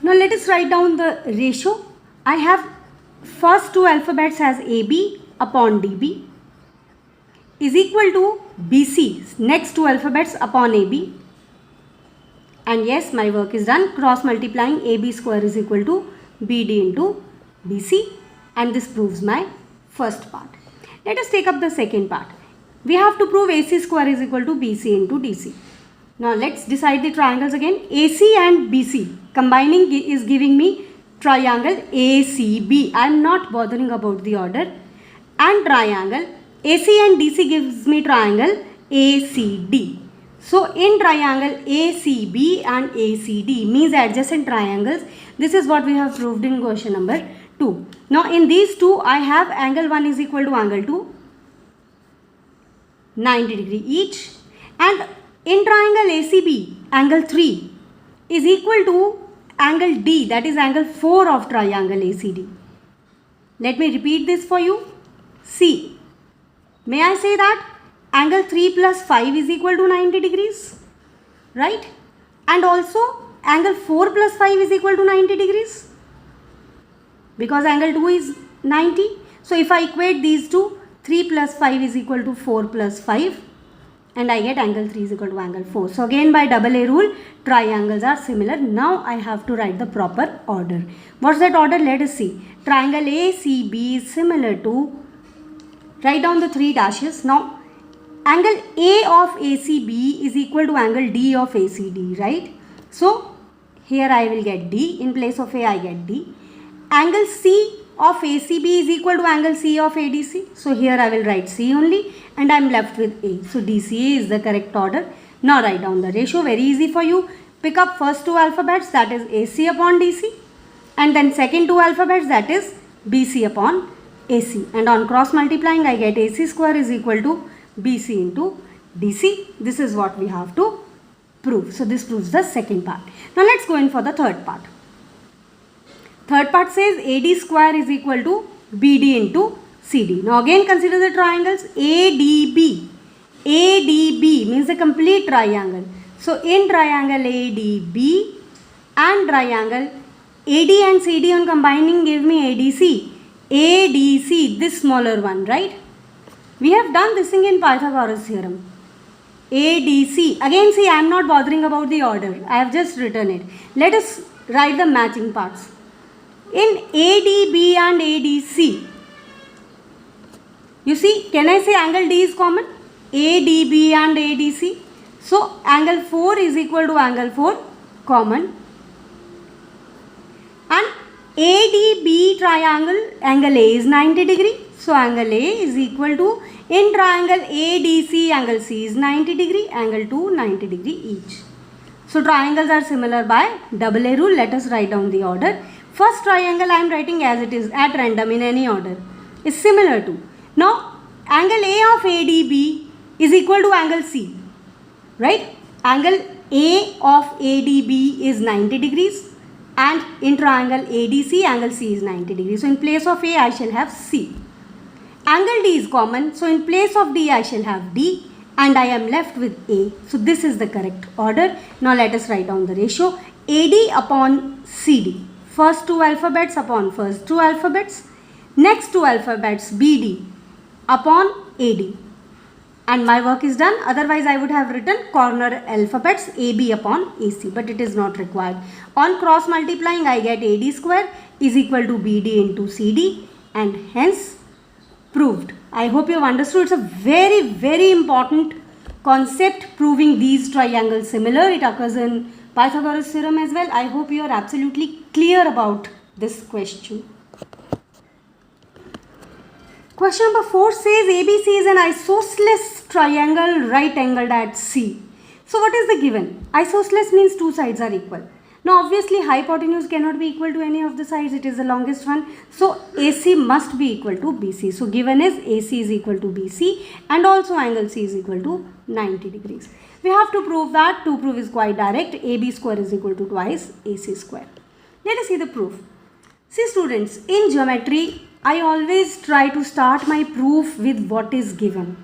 Now let us write down the ratio. I have first two alphabets as AB upon DB is equal to BC, next two alphabets upon AB. And yes, my work is done. Cross multiplying AB square is equal to BD into BC, and this proves my first part. Let us take up the second part. We have to prove AC square is equal to BC into DC. Now let's decide the triangles again. AC and BC combining is giving me triangle ACB. I am not bothering about the order. And triangle AC and DC gives me triangle ACD. So in triangle ACB and ACD means adjacent triangles. This is what we have proved in question number 2. Now in these two I have angle 1 is equal to angle 2, 90 degree each, and in triangle ACB angle 3 is equal to angle D, that is angle 4 of triangle ACD. Let me repeat this for you. See, may I say that angle 3 plus 5 is equal to 90 degrees, right? And also angle 4 plus 5 is equal to 90 degrees because angle 2 is 90. So if I equate these two, 3 plus 5 is equal to 4 plus 5, and I get angle 3 is equal to angle 4. So again by double A rule, triangles are similar. Now I have to write the proper order. What's that order? Let us see. Triangle ACB is similar to, write down the three dashes. Now angle A of ACB is equal to angle D of ACD, right? So here I will get D. In place of A I get D. Angle C of ACB is equal to angle C of ADC. So here I will write C only and I am left with A. So DC is the correct order. Now write down the ratio. Very easy for you. Pick up first two alphabets, that is AC upon DC, and then second two alphabets, that is BC upon AC. And on cross multiplying I get AC square is equal to BC into DC. This is what we have to prove. So this proves the second part. Now let's go in for the third part. Third part says AD square is equal to BD into CD. Now again consider the triangles ADB. ADB means a complete triangle. So in triangle ADB and triangle AD and CD on combining give me ADC. ADC, this smaller one, right? We have done this thing in Pythagoras theorem. ADC. Again see, I am not bothering about the order. I have just written it. Let us write the matching parts. In ADB and ADC, you see, can I say angle D is common? ADB and ADC. So angle 4 is equal to angle 4 common. And ADB triangle, angle A is 90 degree. So angle A is equal to, in triangle ADC, angle C is 90 degree, angle 2 90 degree each. So triangles are similar by double A rule. Let us write down the order. First triangle I am writing as it is at random in any order is similar to. Now angle A of ADB is equal to angle C, right? Angle A of ADB is 90 degrees and in triangle ADC angle C is 90 degrees. So in place of A I shall have C. Angle D is common, so in place of D I shall have D and I am left with A. So this is the correct order. Now let us write down the ratio. AD upon CD. First two alphabets upon first two alphabets. Next two alphabets BD upon AD. And my work is done. Otherwise I would have written corner alphabets AB upon AC, but it is not required. On cross multiplying I get AD square is equal to BD into CD, and hence proved. I hope you have understood. It's a very, very important concept, proving these triangles similar. It occurs in Pythagoras theorem as well. I hope you are absolutely clear about this question. Question number 4 says ABC is an isosceles triangle right angled at C. So what is the given? Isosceles means two sides are equal. Now obviously hypotenuse cannot be equal to any of the sides. It is the longest one. So AC must be equal to BC. So given is AC is equal to BC and also angle C is equal to 90 degrees. We have to prove that. To prove is quite direct. AB square is equal to twice AC square. Let us see the proof. See students, in geometry I always try to start my proof with what is given.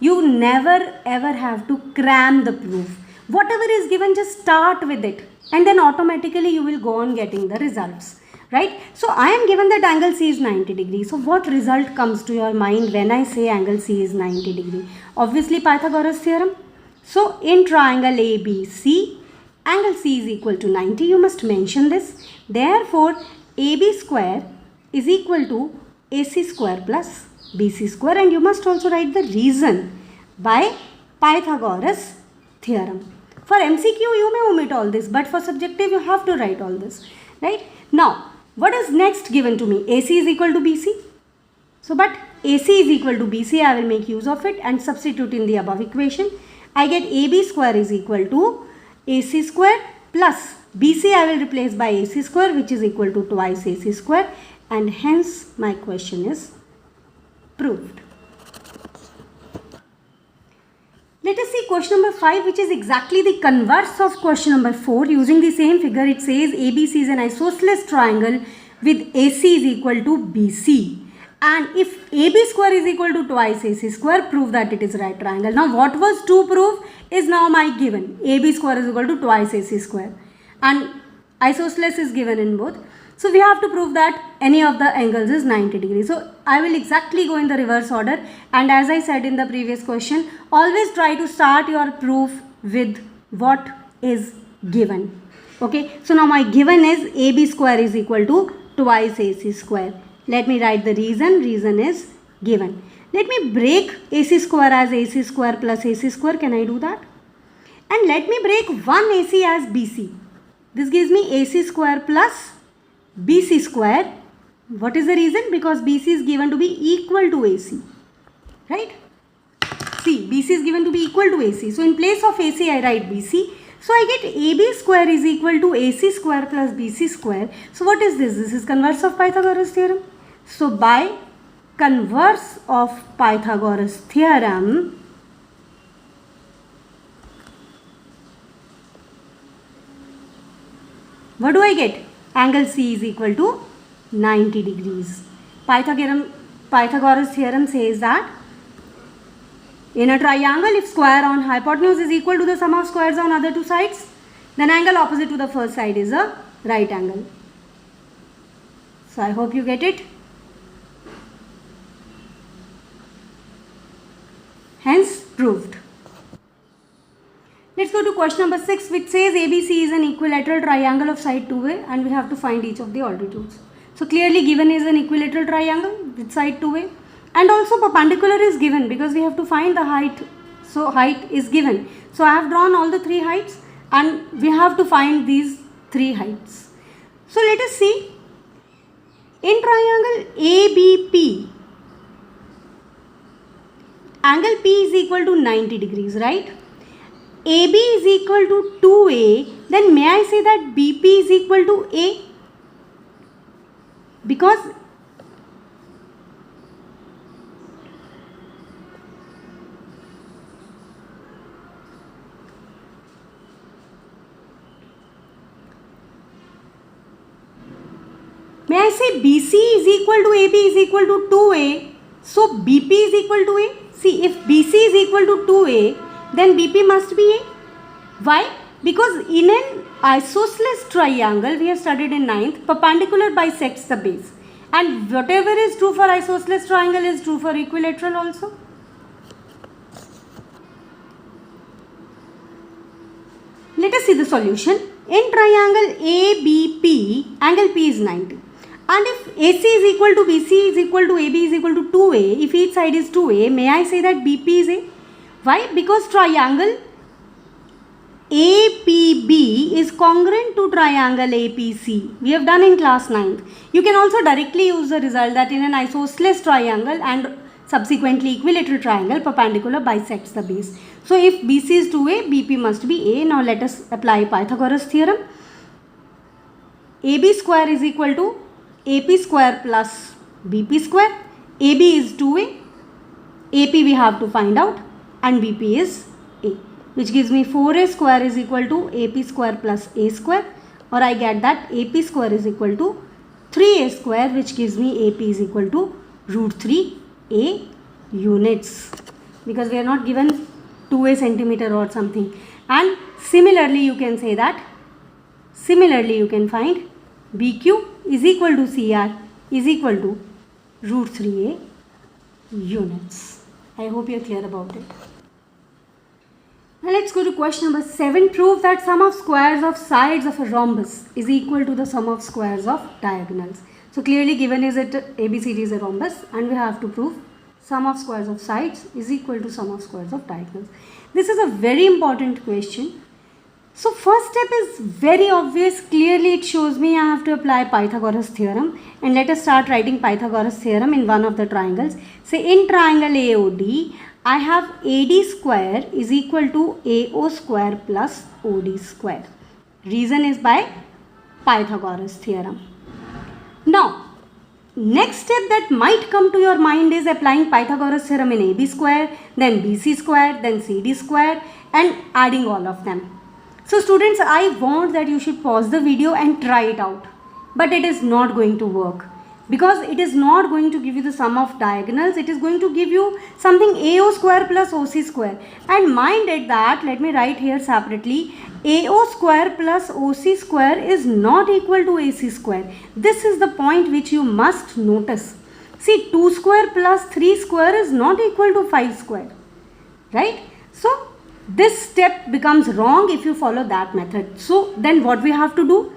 You never ever have to cram the proof. whatever is given, just start with it, and then automatically you will go on getting the results, right? So I am given that angle C is 90 degrees. So what result comes to your mind when I say angle C is 90 degree? Obviously Pythagoras theorem. So in triangle ABC, angle C is equal to 90. You must mention this. Therefore, AB square is equal to AC square plus BC square, and you must also write the reason by Pythagoras theorem. For MCQ you may omit all this, but for subjective you have to write all this, right? Now what is next given to me? AC is equal to BC. So but AC is equal to BC, I will make use of it and substitute in the above equation. I get AB square is equal to AC square plus BC I will replace by AC square, which is equal to twice AC square, and hence my question is proved. Let us see question number 5, which is exactly the converse of question number 4. Using the same figure, it says ABC is an isosceles triangle with AC is equal to BC. And if AB square is equal to twice AC square, prove that it is right triangle. Now what was to prove is now my given. AB square is equal to twice AC square. And isosceles is given in both. So we have to prove that any of the angles is 90 degrees. So I will exactly go in the reverse order, and as I said in the previous question, always try to start your proof with what is given. Okay, so now my given is AB square is equal to twice AC square. Let me write the reason. Reason is given. Let me break AC square as AC square plus AC square. Can I do that? And let me break one AC as BC. This gives me AC square plus BC square. What is the reason? Because BC is given to be equal to AC, right? See, BC is given to be equal to AC. So in place of AC I write BC. So I get AB square is equal to AC square plus BC square. So what is this? This is converse of Pythagoras theorem. So by converse of Pythagoras theorem, what do I get? Angle C is equal to 90 degrees. Pythagoras theorem says that in a triangle, if square on hypotenuse is equal to the sum of squares on other two sides, then angle opposite to the first side is a right angle. So I hope you get it. Hence proved. Let's go to question number 6, which says ABC is an equilateral triangle of side 2A, and we have to find each of the altitudes. So clearly given is an equilateral triangle with side 2A, and also perpendicular is given because we have to find the height. So height is given. So I have drawn all the three heights and we have to find these three heights. So let us see. In triangle ABP, angle P is equal to 90 degrees, right? AB is equal to 2A, then may I say that BP is equal to A? Because may I say BC is equal to AB is equal to 2A, so BP is equal to A? See, if BC is equal to 2A, then BP must be A. Why? Because in an isosceles triangle, we have studied in 9th, perpendicular bisects the base. And whatever is true for isosceles triangle is true for equilateral also. Let us see the solution. In triangle ABP, angle P is 90. And if AC is equal to BC is equal to AB is equal to 2A, if each side is 2A, may I say that BP is A? Why? Because triangle APB is congruent to triangle APC. We have done in class 9th. You can also directly use the result that in an isosceles triangle and subsequently equilateral triangle, perpendicular bisects the base. So if BC is 2A, BP must be A. Now let us apply Pythagoras theorem. AB square is equal to AP square plus BP square. AB is 2A. AP we have to find out, and BP is A, which gives me 4A square is equal to AP square plus A square, or I get that AP square is equal to 3A square, which gives me AP is equal to root 3A units, because we are not given 2A centimeter or something. And Similarly, you can say that. Similarly, you can find BQ is equal to CR is equal to root 3a units. I hope you are clear about it. Now let's go to question number 7. Prove that sum of squares of sides of a rhombus is equal to the sum of squares of diagonals. So clearly given is it ABCD is a rhombus, and we have to prove sum of squares of sides is equal to sum of squares of diagonals. This is a very important question. So first step is very obvious. Clearly it shows me I have to apply Pythagoras theorem, and let us start writing Pythagoras theorem in one of the triangles. Say in triangle AOD, I have AD square is equal to AO square plus OD square. Reason is by Pythagoras theorem. Now, next step that might come to your mind is applying Pythagoras theorem in AB square, then BC square, then CD square, and adding all of them. So students, I want that you should pause the video and try it out. But it is not going to work, because it is not going to give you the sum of diagonals. It is going to give you something AO square plus OC square. And mind it that, let me write here separately, AO square plus OC square is not equal to AC square. This is the point which you must notice. See, 2 square plus 3 square is not equal to 5 square. Right? So, this step becomes wrong if you follow that method. So, then what we have to do?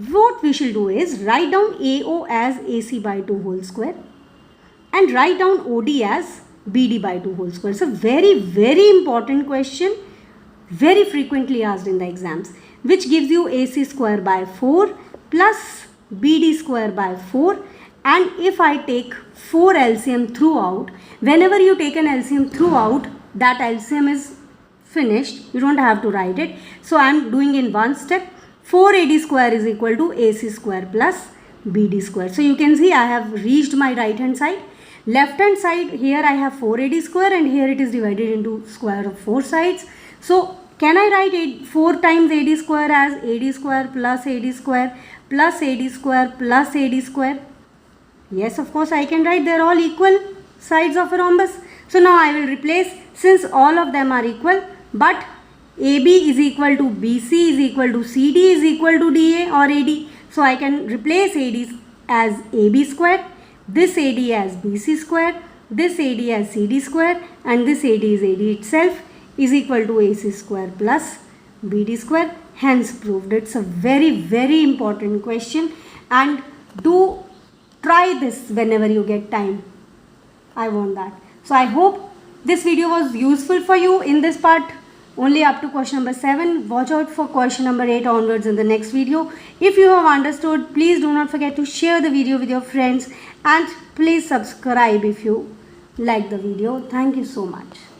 What we shall do is write down AO as AC by 2 whole square and write down OD as BD by 2 whole square. It's a very, very important question, very frequently asked in the exams, which gives you AC square by 4 plus BD square by 4. And if I take 4 LCM throughout, whenever you take an LCM throughout, that LCM is finished. You don't have to write it. So I am doing in one step. 4 AD square is equal to AC square plus BD square. So you can see I have reached my right hand side. Left hand side, here I have 4 AD square, and here it is divided into square of 4 sides. So can I write 4 times AD square as AD square plus AD square plus AD square plus AD square? Yes, of course I can write. They are all equal sides of a rhombus. So now I will replace, since all of them are equal, but AB is equal to BC is equal to CD is equal to DA or AD. So I can replace AD as AB square, this AD as BC square, this AD as CD square, and this AD is AD itself is equal to AC square plus BD square. Hence proved. It's a very, very important question, and do try this whenever you get time. I want that. So I hope this video was useful for you in this part. Only up to question number 7. Watch out for question number 8 onwards in the next video. If you have understood, please do not forget to share the video with your friends, and please subscribe if you like the video. Thank you so much.